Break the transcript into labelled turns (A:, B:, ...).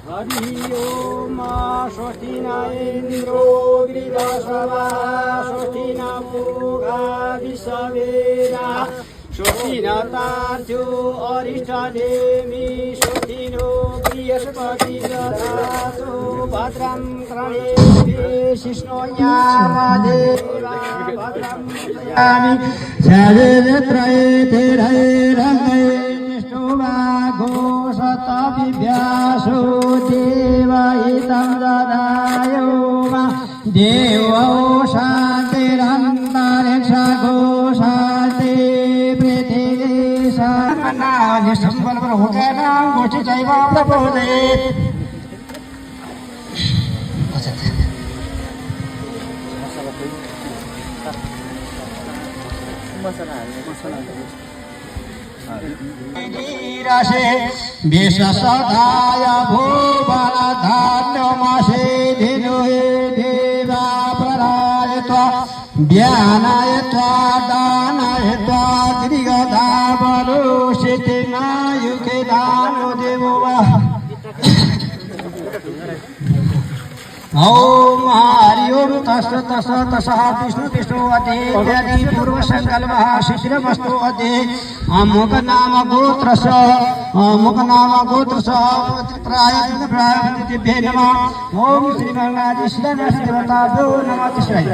A: हरि ओम स्वस्तिना इन्द्रो वृद्धश्रवा स्वस्तिना पूर्वा विश्ववेदा स्वस्तिना तार्क्ष्यो अरिष्टनेमि स्वस्तिनो बृहस्पति ददातु भद्रं कर्णेभिः शृणुयामदेवा भद्रं पश्यामि घोषतभिभ्यासो देवहितं ददायो देवो शान्तिरन्तरिक्षा घोषाते पृथिवी शान्तिः सम्बलप्रभुकानां गोष्ठिचैव प्रबोधयेत् विश्वसदाय भूवल धान्यमासे धिनुहे देवा प्रराय त्वा ज्ञानाय त्वा दानाय त्वा त्रिगधा बलुषितिनायुके दानो देवो ओम हरि ओम तस् तस् तसः विष्णु विष्णु अधे यदि पूर्व संकल्पः शीघ्रमस्तु अधे अमुक नाम गोत्रस प्रायः प्रायः नमः ओम श्री गंगाधि श्रीवताभ्यो नमः तिस्राय